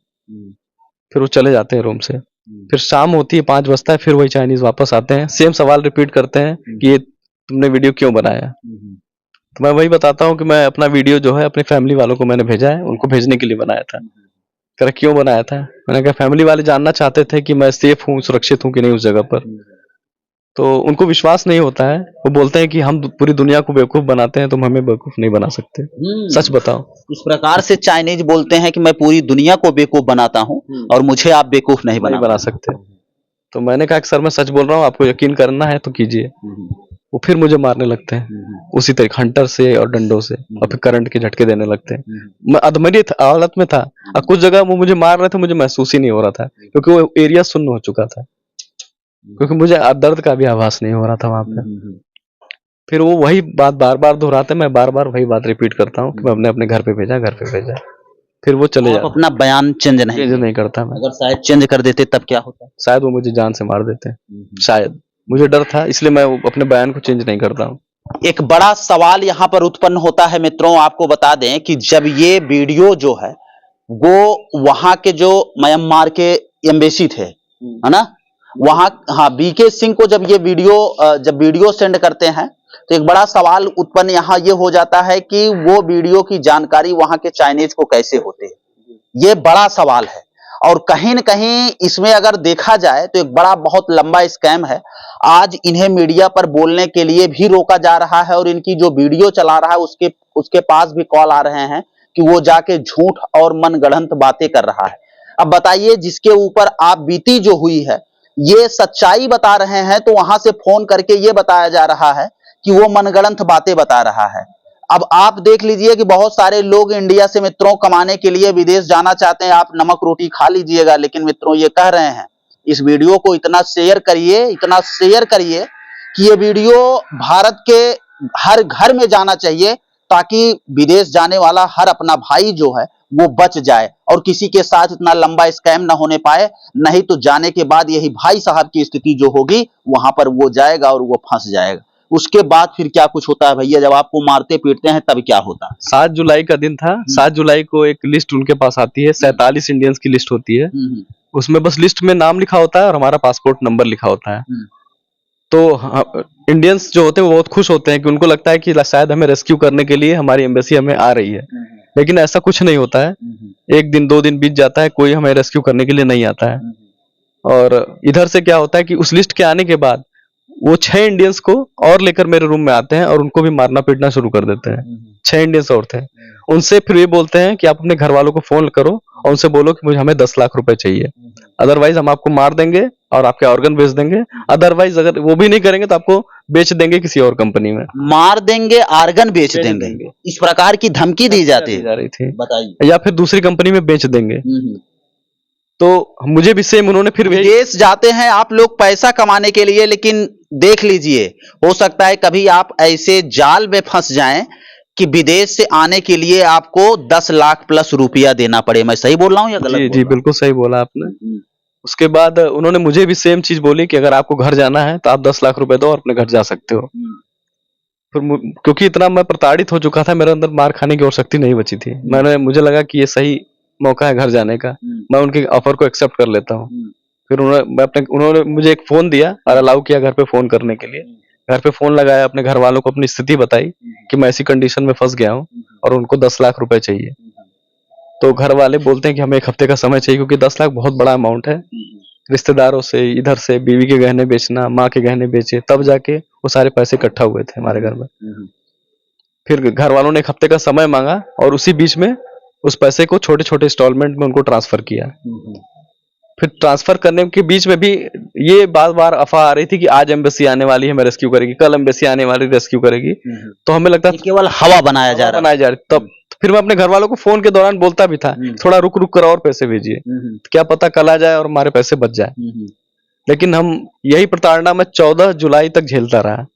फिर वो चले जाते हैं रूम से। फिर शाम होती है, 5 बजता है, फिर वही चाइनीज वापस आते हैं, सेम सवाल रिपीट करते हैं कि ये तुमने वीडियो क्यों बनाया। तो मैं वही बताता हूँ कि मैं अपना वीडियो जो है अपने फैमिली वालों को मैंने भेजा है, उनको भेजने के लिए बनाया था। कह रहे क्यों बनाया था? मैंने कहा फैमिली वाले जानना चाहते थे कि मैं सेफ हूँ, सुरक्षित हूँ कि नहीं उस जगह पर। तो उनको विश्वास नहीं होता है, वो बोलते हैं कि हम पूरी दुनिया को बेवकूफ बनाते हैं, तुम हमें बेवकूफ नहीं बना सकते। सच बताओ। इस प्रकार से चाइनीज बोलते हैं कि मैं पूरी दुनिया को बेवकूफ बनाता हूँ और मुझे आप बेवकूफ नहीं बना सकते। तो मैंने कहा कि सर मैं सच बोल रहा हूँ, आपको यकीन करना है तो कीजिए। वो फिर मुझे मारने लगते हैं उसी तरीके, हंटर से और डंडों से, और फिर करंट के झटके देने लगते हैं। मैं अधमरी हालत में था और कुछ जगह वो मुझे मार रहे थे, मुझे महसूस ही नहीं हो रहा था क्योंकि वो एरिया सुन्न हो चुका था, क्योंकि मुझे दर्द का भी आभास नहीं हो रहा था वहां पे। फिर वो वही बात बार बार दोहराते, मैं बार बार वही बात रिपीट करता हूँ कि मैं अपने घर पे भेजा, घर पे भेजा। फिर वो चले जाते। अपना बयान चेंज नहीं करता मैं। अगर शायद चेंज कर देते तब क्या होता? शायद वो मुझे जान से मार देते, शायद। मुझे डर था, इसलिए मैं अपने बयान को चेंज नहीं करता हूँ। एक बड़ा सवाल यहाँ पर उत्पन्न होता है मित्रों, आपको बता दें कि जब ये वीडियो जो है वो वहां के जो म्यांमार के एम्बेसी थे, है ना, वहां, हाँ, वीके सिंह को जब ये वीडियो सेंड करते हैं तो एक बड़ा सवाल उत्पन्न यहाँ ये हो जाता है कि वो वीडियो की जानकारी वहां के चाइनीज को कैसे होते है। ये बड़ा सवाल है और कहीं न कहीं इसमें अगर देखा जाए तो एक बड़ा बहुत लंबा स्कैम है। आज इन्हें मीडिया पर बोलने के लिए भी रोका जा रहा है और इनकी जो वीडियो चला रहा है उसके पास भी कॉल आ रहे हैं कि वो जाके झूठ और मनगढ़ंत बातें कर रहा है। अब बताइए, जिसके ऊपर आप बीती जो हुई है, ये सच्चाई बता रहे हैं, तो वहां से फोन करके ये बताया जा रहा है कि वो मनगढ़ंत बातें बता रहा है। अब आप देख लीजिए कि बहुत सारे लोग इंडिया से मित्रों कमाने के लिए विदेश जाना चाहते हैं, आप नमक रोटी खा लीजिएगा, लेकिन मित्रों ये कह रहे हैं, इस वीडियो को इतना शेयर करिए कि ये वीडियो भारत के हर घर में जाना चाहिए, ताकि विदेश जाने वाला हर अपना भाई जो है वो बच जाए और किसी के साथ इतना लंबा स्कैम ना होने पाए। नहीं तो जाने के बाद यही भाई साहब की स्थिति जो होगी, वहां पर वो जाएगा और वो फंस जाएगा। उसके बाद फिर क्या कुछ होता है भैया, जब आपको मारते पीटते हैं तब क्या होता है? 7 जुलाई का दिन था। 7 जुलाई को एक लिस्ट उनके पास आती है, 47 इंडियंस की लिस्ट होती है। उसमें बस लिस्ट में नाम लिखा होता है और हमारा पासपोर्ट नंबर लिखा होता है। तो इंडियंस जो होते हैं वो बहुत खुश होते हैं कि उनको लगता है कि शायद हमें रेस्क्यू करने के लिए हमारी एम्बेसी हमें आ रही है, लेकिन ऐसा कुछ नहीं होता है। एक दिन 2 दिन बीत जाता है, कोई हमें रेस्क्यू करने के लिए नहीं आता है। और इधर से क्या होता है कि उस लिस्ट के आने के बाद वो 6 इंडियंस को और लेकर मेरे रूम में आते हैं और उनको भी मारना पीटना शुरू कर देते हैं। 6 इंडियंस और थे। उनसे फिर ये बोलते हैं कि आप अपने घर वालों को फोन करो और उनसे बोलो कि मुझे हमें 10 लाख रुपए चाहिए, अदरवाइज हम आपको मार देंगे और आपके ऑर्गन बेच देंगे। अदरवाइज अगर वो भी नहीं करेंगे तो आपको बेच देंगे किसी और कंपनी में, मार देंगे, ऑर्गन बेच देंगे। इस प्रकार की धमकी दी जा रही थी। बताइए। या फिर दूसरी कंपनी में बेच देंगे। तो मुझे भी सेम उन्होंने फिर विदेश जाते हैं आप लोग पैसा कमाने के लिए, लेकिन देख लीजिए, हो सकता है कभी आप ऐसे जाल में फंस जाएं कि विदेश से आने के लिए आपको 10 लाख प्लस रुपया देना पड़े। मैं सही बोल रहा हूं या गलत? जी बिल्कुल सही बोला आपने। उसके बाद उन्होंने मुझे भी सेम चीज बोली कि अगर आपको घर जाना है तो आप 10 लाख रुपए दो और अपने घर जा सकते हो। फिर क्योंकि इतना मैं प्रताड़ित हो चुका था, मेरे अंदर मार खाने की और शक्ति नहीं बची थी। मुझे लगा कि ये सही मौका है घर जाने का, मैं उनके ऑफर को एक्सेप्ट कर लेता हूँ। फिर उन्होंने मुझे एक फोन दिया और अलाउ किया घर पे फोन करने के लिए। घर पे फोन लगाया, अपने घर वालों को अपनी स्थिति बताई कि मैं ऐसी कंडीशन में फंस गया हूँ और उनको 10 लाख रुपए चाहिए। तो घर वाले बोलते हैं कि हमें 1 हफ्ते का समय चाहिए, क्योंकि 10 लाख बहुत बड़ा अमाउंट है। रिश्तेदारों से, इधर से बीवी के गहने बेचना, माँ के गहने बेचे, तब जाके वो सारे पैसे इकट्ठा हुए थे हमारे घर में। फिर घर वालों ने 1 हफ्ते का समय मांगा और उसी बीच में उस पैसे को छोटे छोटे इंस्टॉलमेंट में उनको ट्रांसफर किया। फिर ट्रांसफर करने के बीच में भी ये बार बार अफवाह आ रही थी कि आज एम्बेसी आने वाली है, हमें रेस्क्यू करेगी, कल एम्बेसी आने वाली रेस्क्यू करेगी। तो हमें लगता था केवल हवा बनाया जा रहा। तब फिर मैं अपने घर वालों को फोन के दौरान बोलता भी था, थोड़ा रुक रुक कर और पैसे भेजिए, क्या पता कल आ जाए और हमारे पैसे बच जाए। लेकिन हम यही प्रताड़ना मैं 14 जुलाई तक झेलता रहा।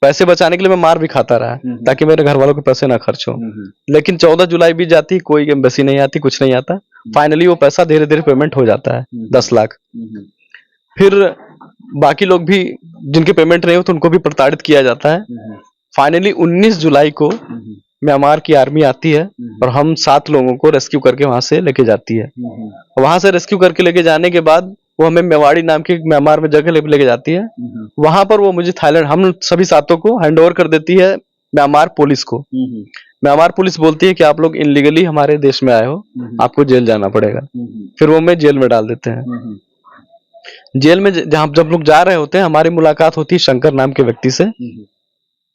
पैसे बचाने के लिए मैं मार भी खाता रहा ताकि मेरे घर वालों के पैसे ना खर्च हो। लेकिन 14 जुलाई भी जाती, कोई एम्बेसी नहीं आती, कुछ नहीं आता। फाइनली वो पैसा धीरे धीरे पेमेंट हो जाता है, 10 लाख। फिर बाकी लोग भी जिनके पेमेंट नहीं हो तो उनको भी प्रताड़ित किया जाता है। फाइनली 19 जुलाई को म्यांमार की आर्मी आती है और हम 7 लोगों को रेस्क्यू करके वहां से लेके जाती है। वहां से रेस्क्यू करके लेके जाने के बाद वो हमें मेवाड़ी नाम की म्यांमार में जगह लेके जाती है। वहां पर वो मुझे थाईलैंड, हम सभी 7 को हैंड ओवर कर देती है म्यांमार पुलिस को। म्यांमार पुलिस बोलती है कि आप लोग इनलीगली हमारे देश में आए हो, आपको जेल जाना पड़ेगा। फिर वो हमें जेल में डाल देते हैं। जेल में जब लोग जा रहे होते हैं, हमारी मुलाकात होती है शंकर नाम के व्यक्ति से।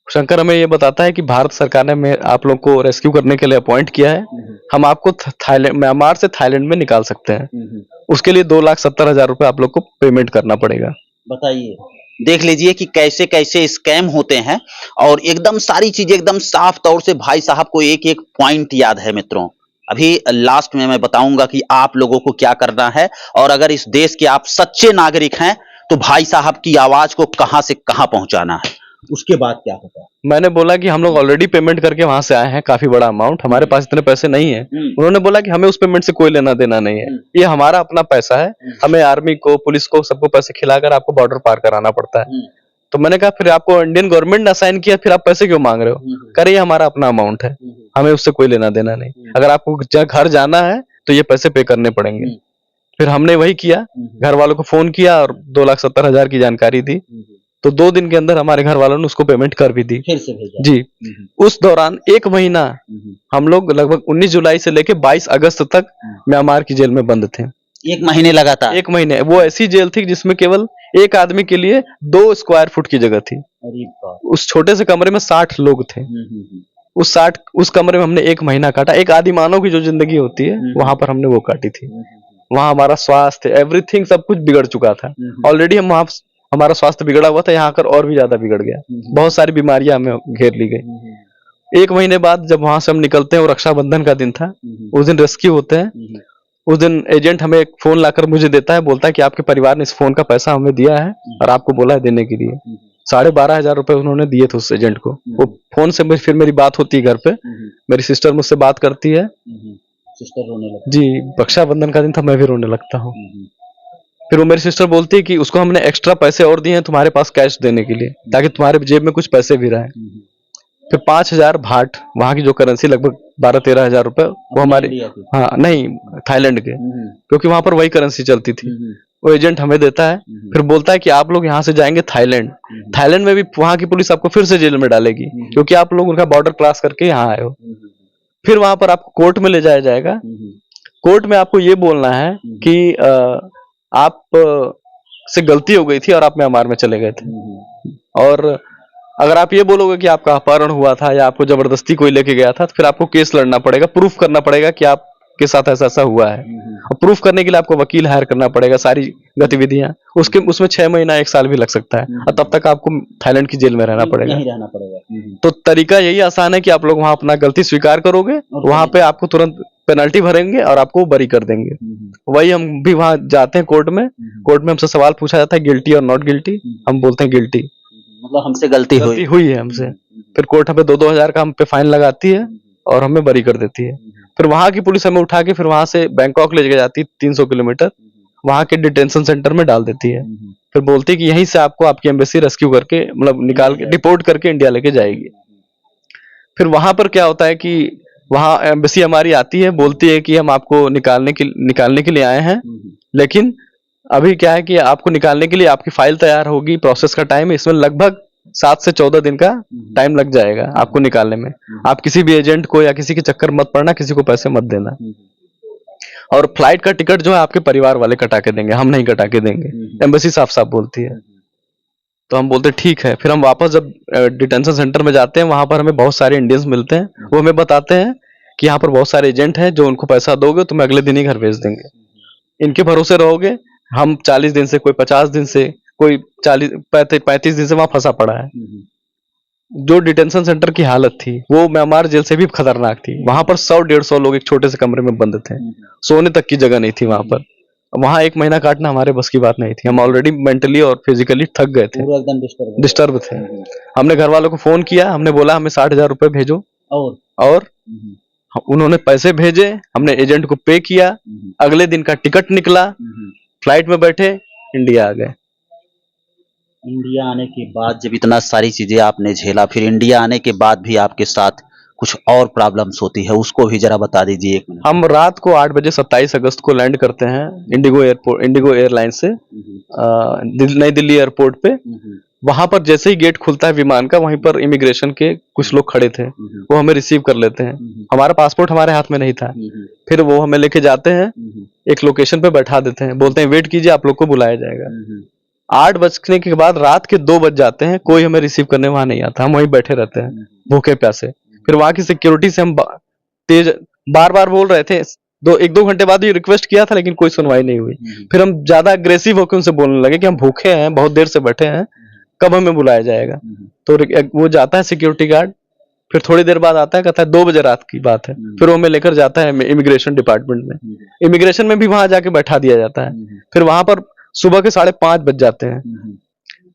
शंकर हमें ये बताता है कि भारत सरकार ने आप लोग को रेस्क्यू करने के लिए अपॉइंट किया है, हम आपको म्यांमार से थाईलैंड में निकाल सकते हैं। उसके लिए 2,70,000 रुपए आप लोग को पेमेंट करना पड़ेगा। बताइए, देख लीजिए कि कैसे कैसे स्कैम होते हैं, और एकदम सारी चीजें एकदम साफ तौर से भाई साहब को एक एक पॉइंट याद है मित्रों। अभी लास्ट में मैं बताऊंगा कि आप लोगों को क्या करना है, और अगर इस देश के आप सच्चे नागरिक हैं तो भाई साहब की आवाज को कहां से कहां पहुंचाना है। उसके बाद क्या होता है? मैंने बोला कि हम लोग ऑलरेडी पेमेंट करके वहां से आए हैं, काफी बड़ा अमाउंट, हमारे पास इतने पैसे नहीं है। उन्होंने बोला कि हमें उस पेमेंट से कोई लेना देना नहीं है, ये हमारा अपना पैसा है, हमें आर्मी को, पुलिस को, सबको पैसे खिलाकर आपको बॉर्डर पार कराना पड़ता है। तो मैंने कहा फिर आपको इंडियन गवर्नमेंट ने असाइन किया, फिर आप पैसे क्यों मांग रहे हो? कह रहे ये हमारा अपना अमाउंट है, हमें उससे कोई लेना देना नहीं, अगर आपको घर जाना है तो ये पैसे पे करने पड़ेंगे। फिर हमने वही किया, घर वालों को फोन किया और 2,70,000 की जानकारी दी। तो 2 दिन के अंदर हमारे घर वालों ने उसको पेमेंट कर भी दी। फिर से भेजा। जी। उस दौरान 1 महीना हम लोग लगभग 19 जुलाई से लेके 22 अगस्त तक म्यांमार की जेल में बंद थे। 1 महीने लगातार? 1 महीने। वो ऐसी जेल थी जिसमें केवल एक आदमी के लिए 2 स्क्वायर फुट की जगह थी। उस छोटे से कमरे में 60 लोग थे। उस कमरे में हमने 1 महीना काटा। एक आदि मानव की जो जिंदगी होती है वहां पर हमने वो काटी थी। वहाँ हमारा स्वास्थ्य एवरीथिंग सब कुछ बिगड़ चुका था। ऑलरेडी हम वहाँ हमारा स्वास्थ्य बिगड़ा हुआ था, यहाँ आकर और भी ज्यादा बिगड़ गया। बहुत सारी बीमारियां हमें घेर ली गई। 1 महीने बाद जब वहां से हम निकलते हैं, और रक्षाबंधन का दिन था, उस दिन रेस्क्यू होते हैं। उस दिन एजेंट हमें एक फोन लाकर मुझे देता है, बोलता है कि आपके परिवार ने इस फोन का पैसा हमें दिया है और आपको बोला है देने के लिए। 12,500 रुपए उन्होंने दिए थे उस एजेंट को। वो फोन से फिर मेरी बात होती है घर पे, मेरी सिस्टर मुझसे बात करती है, सिस्टर रोने लगती जी रक्षाबंधन का दिन था, मैं भी रोने लगता हूँ। फिर वो मेरी सिस्टर बोलती है कि उसको हमने एक्स्ट्रा पैसे और दिए हैं तुम्हारे पास कैश देने के लिए, ताकि तुम्हारे जेब में कुछ पैसे भी रहे। फिर 5,000 भाट, वहां की जो करेंसी लगभग 12-13 हजार रुपए, वो हमारे, हाँ नहीं थाईलैंड के, क्योंकि वहां पर वही करेंसी चलती थी। वो एजेंट हमें देता है, फिर बोलता है कि आप लोग यहाँ से जाएंगे थाईलैंड, थाईलैंड में भी वहां की पुलिस आपको फिर से जेल में डालेगी, क्योंकि आप लोग उनका बॉर्डर क्रॉस करके यहाँ आए हो। फिर वहां पर आपको कोर्ट में ले जाया जाएगा। कोर्ट में आपको ये बोलना है कि आप से गलती हो गई थी और आप म्यांमार में चले गए थे, और अगर आप ये बोलोगे कि आपका अपहरण हुआ था या आपको जबरदस्ती कोई लेके गया था, तो फिर आपको केस लड़ना पड़ेगा, प्रूफ करना पड़ेगा कि आपके साथ ऐसा ऐसा हुआ है। और प्रूफ करने के लिए आपको वकील हायर करना पड़ेगा, सारी गतिविधियां, उसमें 6 महीना 1 साल भी लग सकता है, और तब तक आपको थाईलैंड की जेल में रहना पड़ेगा। तो तरीका यही आसान है कि आप लोग वहां अपना गलती स्वीकार करोगे, वहां पे आपको तुरंत पेनल्टी भरेंगे और आपको बरी कर देंगे। वही हम भी वहां जाते हैं कोर्ट में हमसे सवाल पूछा जाता है गिल्टी और नॉट गिल्टी, हम बोलते हैं गिल्टी, मतलब हमसे गलती हुई है हमसे। फिर कोर्ट हमें 2-2 हजार का हम पे फाइन लगाती है और हमें बरी कर देती है। फिर वहां की पुलिस हमें उठा के फिर वहां से बैंकॉक ले जाती है 300 किलोमीटर, वहां के डिटेंशन सेंटर में डाल देती है। फिर बोलती है कि यहीं से आपको आपकी एम्बेसी रेस्क्यू करके, मतलब निकाल के डिपोर्ट करके इंडिया लेके जाएगी। फिर वहां पर क्या होता है कि वहां एम्बेसी हमारी आती है, बोलती है कि हम आपको निकालने के लिए आए हैं, लेकिन अभी क्या है कि आपको निकालने के लिए आपकी फाइल तैयार होगी, प्रोसेस का टाइम है, इसमें लगभग 7 से 14 दिन का टाइम लग जाएगा आपको निकालने में। आप किसी भी एजेंट को या किसी के चक्कर मत पड़ना, किसी को पैसे मत देना। और फ्लाइट का टिकट जो है आपके परिवार वाले कटा के देंगे, हम नहीं कटा के देंगे, एम्बेसी साफ साफ बोलती है। तो हम बोलते ठीक है। फिर हम वापस जब डिटेंशन सेंटर में जाते हैं, वहां पर हमें बहुत सारे इंडियंस मिलते हैं, वो हमें बताते हैं कि यहाँ पर बहुत सारे एजेंट हैं, जो उनको पैसा दोगे तो मैं अगले दिन ही घर भेज देंगे, इनके भरोसे रहोगे। हम 40 दिन से, कोई 50 दिन से, कोई 35 दिन से वहां फंसा पड़ा है। जो डिटेंशन सेंटर की हालत थी वो म्यांमार जेल से भी खतरनाक थी। वहां पर 100-150 लोग एक छोटे से कमरे में बंद थे, सोने तक की जगह नहीं थी वहां पर। वहां 1 महीना काटना हमारे बस की बात नहीं थी, हम ऑलरेडी मेंटली और फिजिकली थक गए थे, एकदम डिस्टर्ब थे। हमने घर वालों को फोन किया, हमने बोला हमें 60,000 रुपए भेजो, और उन्होंने पैसे भेजे, हमने एजेंट को पे किया। अगले दिन का टिकट निकला, फ्लाइट में बैठे इंडिया आ गए। इंडिया आने के बाद जब इतना सारी चीजें आपने झेला, फिर इंडिया आने के बाद भी आपके साथ कुछ और प्रॉब्लम्स होती है, उसको भी जरा बता दीजिए 1 मिनट। हम रात को 8 बजे 27 अगस्त को लैंड करते हैं इंडिगो एयरलाइन से नई दिल्ली एयरपोर्ट पे। वहां पर जैसे ही गेट खुलता है विमान का, वहीं पर इमिग्रेशन के कुछ लोग खड़े थे, वो हमें रिसीव कर लेते हैं। हमारा पासपोर्ट हमारे हाथ में नहीं था। फिर वो हमें लेके जाते हैं, एक लोकेशन पे बैठा देते हैं, बोलते हैं वेट कीजिए, आप लोग को बुलाया जाएगा। 8 बजने के बाद रात के 2 बज जाते हैं, कोई हमें रिसीव करने वहां नहीं आता, हम वहीं बैठे रहते हैं भूखे प्यासे। फिर वहां की सिक्योरिटी से हम तेज बार बार बोल रहे थे, 1-2 घंटे बाद भी रिक्वेस्ट किया था, लेकिन कोई सुनवाई नहीं हुई। फिर हम ज्यादा अग्रेसिव होकर उनसे बोलने लगे कि हम भूखे हैं, बहुत देर से बैठे हैं, कब हमें बुलाया जाएगा। तो वो जाता है सिक्योरिटी गार्ड, फिर थोड़ी देर बाद आता है, कहता है 2 बजे रात की बात है। फिर वो हमें लेकर जाता है इमिग्रेशन डिपार्टमेंट में, इमिग्रेशन में भी वहां जाके बैठा दिया जाता है। फिर वहां पर सुबह के 5:30 बज जाते हैं।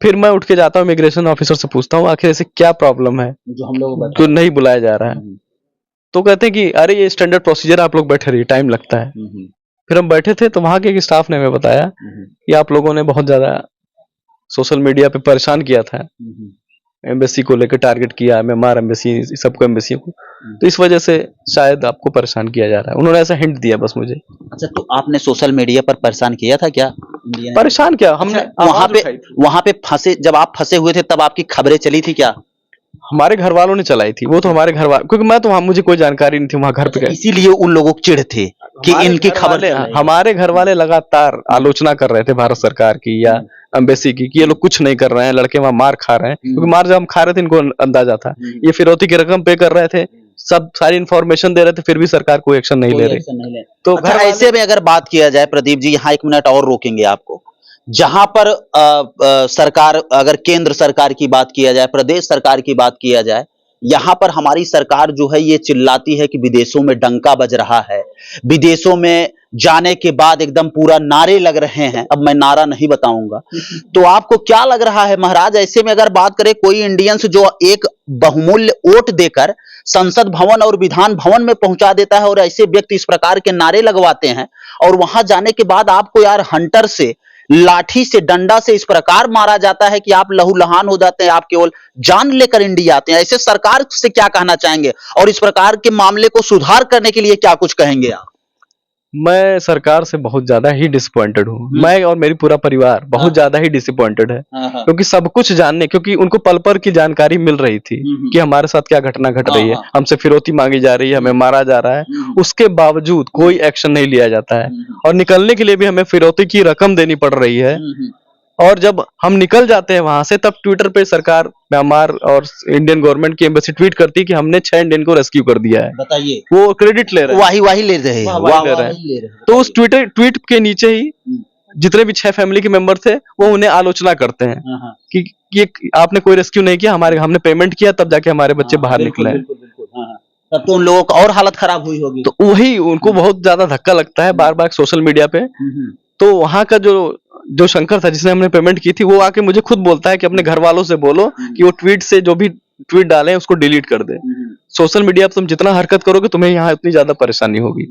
फिर मैं उठ के जाता हूँ, इमिग्रेशन ऑफिसर से पूछता हूँ आखिर ऐसे क्या प्रॉब्लम है जो नहीं बुलाया जा रहा है। तो कहते हैं कि अरे ये स्टैंडर्ड प्रोसीजर, आप लोग बैठे रहिए, टाइम लगता है। फिर हम बैठे थे, तो वहां के एक स्टाफ ने हमें बताया कि आप लोगों ने बहुत ज्यादा सोशल मीडिया पे परेशान किया था, एम्बेसी को लेकर टारगेट किया, म्यांमार एम्बेसी, सबको एम्बेसी को, तो इस वजह से शायद आपको परेशान किया जा रहा है। उन्होंने ऐसा हिंट दिया बस मुझे। अच्छा, तो आपने सोशल मीडिया पर परेशान किया था क्या? परेशान क्या, हमने वहां पे फंसे, जब आप फंसे हुए थे तब आपकी खबरें चली थी क्या? हमारे घर वालों ने चलाई थी, वो तो हमारे घर वाले, क्योंकि मैं तो वहां, मुझे कोई जानकारी नहीं थी वहां घर पे, इसीलिए उन लोगों को चिढ़ थे कि इनकी खबर। हमारे घर वाले लगातार आलोचना कर रहे थे भारत सरकार की या एम्बेसी की, कि ये लोग कुछ नहीं कर रहे हैं, लड़के वहां मार खा रहे हैं। क्योंकि मार जब हम खा रहे थे, इनको अंदाजा था। ये फिरौती की रकम पे कर रहे थे, सब सारी इन्फॉर्मेशन दे रहे थे, फिर भी सरकार कोई एक्शन नहीं ले रही। तो अच्छा, ऐसे में अगर बात किया जाए प्रदीप जी, यहाँ 1 मिनट और रोकेंगे आपको। जहां पर सरकार, अगर केंद्र सरकार की बात किया जाए, प्रदेश सरकार की बात किया जाए, यहां पर हमारी सरकार जो है ये चिल्लाती है कि विदेशों में डंका बज रहा है, विदेशों में जाने के बाद एकदम पूरा नारे लग रहे हैं। अब मैं नारा नहीं बताऊंगा। तो आपको क्या लग रहा है महाराज, ऐसे में अगर बात करें, कोई इंडियंस जो एक बहुमूल्य वोट देकर संसद भवन और विधान भवन में पहुंचा देता है और ऐसे व्यक्ति इस प्रकार के नारे लगवाते हैं, और वहां जाने के बाद आपको यार हंटर से, लाठी से, डंडा से इस प्रकार मारा जाता है कि आप लहूलुहान हो जाते हैं, आप केवल जान लेकर इंडिया आते हैं। ऐसे सरकार से क्या कहना चाहेंगे और इस प्रकार के मामले को सुधार करने के लिए क्या कुछ कहेंगे आप? मैं सरकार से बहुत ज्यादा ही डिसअपॉइंटेड हूँ। मैं और मेरी पूरा परिवार बहुत ज्यादा ही डिसअपॉइंटेड है, क्योंकि सब कुछ जानने, क्योंकि उनको पल पल की जानकारी मिल रही थी कि हमारे साथ क्या घटना घट रही है, हमसे फिरौती मांगी जा रही है, हमें मारा जा रहा है, उसके बावजूद कोई एक्शन नहीं लिया जाता है। और निकलने के लिए भी हमें फिरौती की रकम देनी पड़ रही है, और जब हम निकल जाते हैं वहां से, तब ट्विटर पे सरकार, म्यांमार और इंडियन गवर्नमेंट की एम्बेसी ट्वीट करती है कि हमने 6 इंडियन को रेस्क्यू कर दिया है। बताइए, वो क्रेडिट ले रहे हैं, वाही ले रहे हैं, वाही ले रहे हैं। तो उस ट्वीट के नीचे ही जितने भी 6 फैमिली के मेंबर थे, वो उन्हें आलोचना करते हैं कि ये आपने कोई रेस्क्यू नहीं किया, हमने पेमेंट किया तब जाके हमारे बच्चे बाहर निकले हैं। तब तो उन लोगों को और हालत खराब हुई होगी। तो वही उनको बहुत ज्यादा धक्का लगता है बार बार सोशल मीडिया पे। तो वहां का जो शंकर था, जिसने हमने पेमेंट की थी, वो आके मुझे खुद बोलता है कि अपने घर वालों से बोलो कि वो ट्वीट से जो भी ट्वीट डाले उसको डिलीट कर दे। सोशल मीडिया पर तुम जितना हरकत करोगे, तुम्हें यहाँ इतनी ज्यादा परेशानी होगी।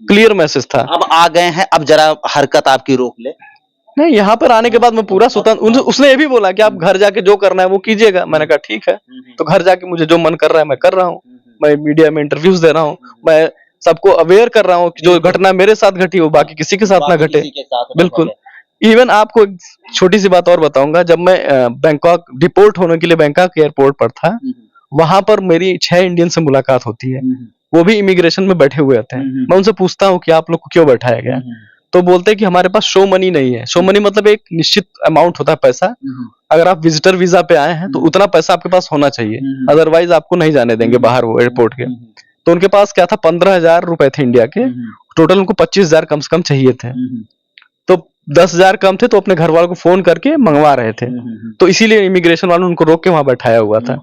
क्लियर मैसेज था। अब आ गए हैं, अब जरा हरकत आपकी रोक ले। नहीं, यहाँ पर आने के बाद मैं पूरा स्वतंत्र, उसने ये भी बोला कि आप घर जाके जो करना है वो कीजिएगा। मैंने कहा ठीक है, तो घर जाके मुझे जो मन कर रहा है मैं कर रहा हूँ। मैं मीडिया में इंटरव्यूज दे रहा हूँ, मैं सबको अवेयर कर रहा हूँ कि जो घटना मेरे साथ घटी वो बाकी किसी के साथ ना घटे। बिल्कुल। इवन आपको एक छोटी सी बात और बताऊंगा, जब मैं बैंकॉक डिपोर्ट होने के लिए बैंकॉक एयरपोर्ट पर था, वहां पर मेरी 6 इंडियन से मुलाकात होती है। वो भी इमिग्रेशन में बैठे हुए थे। मैं उनसे पूछता हूँ कि आप लोग को क्यों बैठाया गया, तो बोलते हैं कि हमारे पास शो मनी नहीं है। शो मनी मतलब एक निश्चित अमाउंट होता है पैसा, अगर आप विजिटर वीजा पे आए हैं तो उतना पैसा आपके पास होना चाहिए, अदरवाइज आपको नहीं जाने देंगे बाहर वो एयरपोर्ट के। तो उनके पास क्या था, 15,000 रुपए थे इंडिया के, टोटल उनको 25,000 कम से कम चाहिए थे। तो 10,000 कम थे, तो अपने घर वालों को फोन करके मंगवा रहे थे। तो इसीलिए इमिग्रेशन वालों ने उनको रोक के वहां बैठाया हुआ था।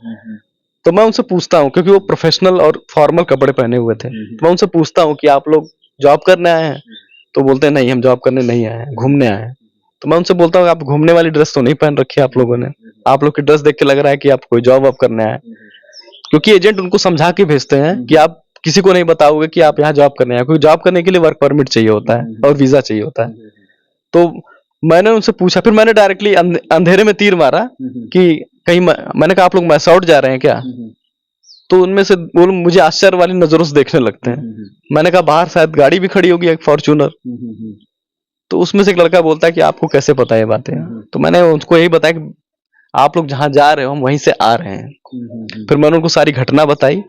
तो मैं उनसे पूछता हूँ, क्योंकि वो प्रोफेशनल और फॉर्मल कपड़े पहने हुए थे, तो मैं उनसे पूछता हूँ कि आप लोग जॉब करने आए हैं? तो बोलते हैं नहीं, हम जॉब करने नहीं आए हैं, घूमने आए हैं। तो मैं उनसे बोलता हूँ आप घूमने वाली ड्रेस तो नहीं पहन रखी है आप लोगों ने, आप लोग की ड्रेस देख के लग रहा है कि आप कोई जॉब वॉब करने आए। क्योंकि एजेंट उनको समझा के भेजते हैं कि आप किसी को नहीं बताओगे कि आप यहाँ जॉब करने आए, क्योंकि जॉब करने के लिए वर्क परमिट चाहिए होता है और वीजा चाहिए होता है। तो मैंने उनसे पूछा, फिर मैंने डायरेक्टली अंधेरे में तीर मारा कि कहीं, मैंने कहा आप लोग मैसआउट जा रहे हैं क्या? तो उनमें से वो मुझे आश्चर्य वाली नजरों से देखने लगते हैं। मैंने कहा बाहर शायद गाड़ी भी खड़ी होगी, एक फॉर्च्यूनर। तो उसमें से एक लड़का बोलता है कि आपको कैसे पता है बातें? तो मैंने उनको यही बताया कि आप लोग जहां जा रहे हो हम वहीं से आ रहे हैं। फिर मैंने उनको सारी घटना बताई।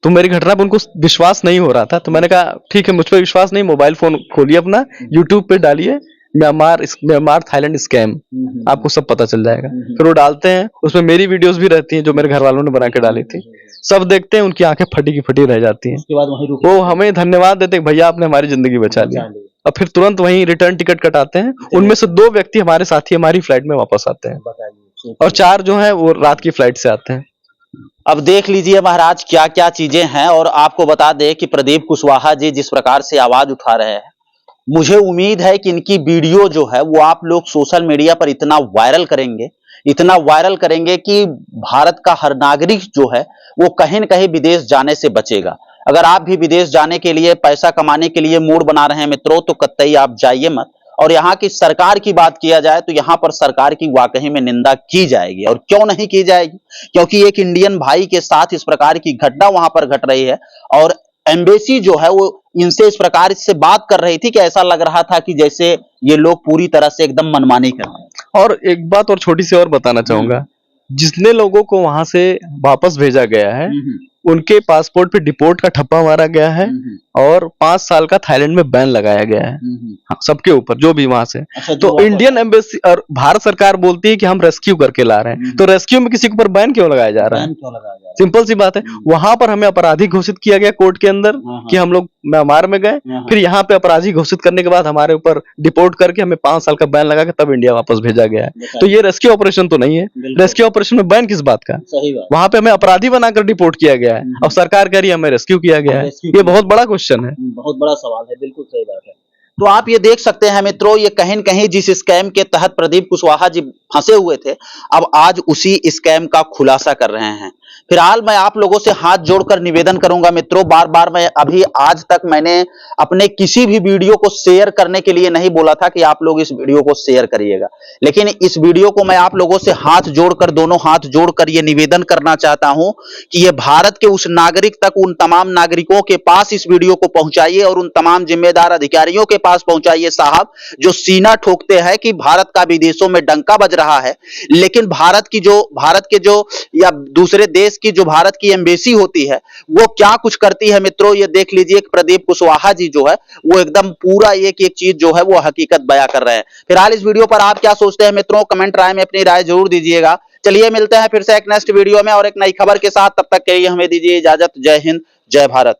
तो मेरी घटना पर उनको विश्वास नहीं हो रहा था, तो मैंने कहा ठीक है, मुझ पर विश्वास नहीं, मोबाइल फोन खोलिए अपना, यूट्यूब पे डालिए म्यांमार थाईलैंड स्कैम, आपको सब पता चल जाएगा। फिर वो डालते हैं, उसमें मेरी वीडियोस भी रहती हैं जो मेरे घर वालों ने बना के डाली थी। सब देखते हैं, उनकी आंखें फटी की फटी रह जाती हैं। उसके बाद वो हमें धन्यवाद देते हैं, भैया आपने हमारी जिंदगी बचा ली। और फिर तुरंत वहीं रिटर्न टिकट कटाते हैं। उनमें से 2 व्यक्ति हमारे साथी हमारी फ्लाइट में वापस आते हैं, और 4 जो है वो रात की फ्लाइट से आते हैं। अब देख लीजिए महाराज क्या क्या चीजें हैं। और आपको बता दें कि प्रदीप कुशवाहा जी जिस प्रकार से आवाज उठा रहे हैं, मुझे उम्मीद है कि इनकी वीडियो जो है वो आप लोग सोशल मीडिया पर इतना वायरल करेंगे कि भारत का हर नागरिक जो है वो कहीं न कहीं विदेश जाने से बचेगा। अगर आप भी विदेश जाने के लिए, पैसा कमाने के लिए मूड बना रहे हैं मित्रों, तो कतई आप जाइए मत। और यहाँ की सरकार की बात किया जाए तो यहाँ पर सरकार की वाकई में निंदा की जाएगी। और क्यों नहीं की जाएगी? क्योंकि एक इंडियन भाई के साथ इस प्रकार की घटना वहां पर घट रही है, और एम्बेसी जो है वो इनसे इस प्रकार से बात कर रही थी कि ऐसा लग रहा था कि जैसे ये लोग पूरी तरह से एकदम मनमानी कर रहे हैं। और एक बात और छोटी सी और बताना चाहूंगा, जितने लोगों को वहां से वापस भेजा गया है, उनके पासपोर्ट पे डिपोर्ट का ठप्पा मारा गया है, और 5 साल का थाईलैंड में बैन लगाया गया है। हाँ, सबके ऊपर जो भी वहां से। अच्छा, तो इंडियन एम्बेसी और भारत सरकार बोलती है कि हम रेस्क्यू करके ला रहे हैं, तो रेस्क्यू में किसी के ऊपर बैन क्यों लगाया जा रहा है? सिंपल सी बात है। वहां पर हमें अपराधी घोषित किया गया कोर्ट के अंदर कि हम लोग म्यांमार में गए, फिर यहाँ पे अपराधी घोषित करने के बाद हमारे ऊपर डिपोर्ट करके हमें 5 साल का बैन लगा के तब इंडिया वापस भेजा गया है। तो ये रेस्क्यू ऑपरेशन तो नहीं है। रेस्क्यू ऑपरेशन में बैन किस बात का? वहां पे हमें अपराधी बनाकर डिपोर्ट किया गया है और सरकार कह रही है हमें रेस्क्यू किया गया है। ये बहुत बड़ा क्वेश्चन है, बहुत बड़ा सवाल है। बिल्कुल सही बात है। तो आप ये देख सकते हैं मित्रों, ये कहीं न कहीं जिस स्कैम के तहत प्रदीप कुशवाहा जी फंसे हुए थे, अब आज उसी स्कैम का खुलासा कर रहे हैं। फिलहाल मैं आप लोगों से हाथ जोड़कर निवेदन करूंगा मित्रों, बार बार मैं अभी आज तक मैंने अपने किसी भी वीडियो को शेयर करने के लिए नहीं बोला था कि आप लोग इस वीडियो को शेयर करिएगा, लेकिन इस वीडियो को मैं आप लोगों से हाथ जोड़कर, दोनों हाथ जोड़कर ये निवेदन करना चाहता हूं कि ये भारत के उस नागरिक तक, उन तमाम नागरिकों के पास इस वीडियो को पहुंचाइए और उन तमाम जिम्मेदार अधिकारियों के पास पहुंचाइए साहब, जो सीना ठोकते हैं कि भारत का विदेशों में डंका बज रहा है, लेकिन भारत के जो या दूसरे देश की जो भारत की एम्बेसी होती है वो क्या कुछ करती है मित्रों, ये देख लीजिए। प्रदीप कुशवाहा जी जो है वो एकदम पूरा एक एक चीज जो है वो हकीकत बयां कर रहे हैं। फिलहाल इस वीडियो पर आप क्या सोचते हैं मित्रों, कमेंट राय में अपनी राय जरूर दीजिएगा। चलिए मिलते हैं फिर से एक नेक्स्ट वीडियो में और एक नई खबर के साथ, तब तक के लिए हमें दीजिए इजाजत। जय हिंद, जय भारत।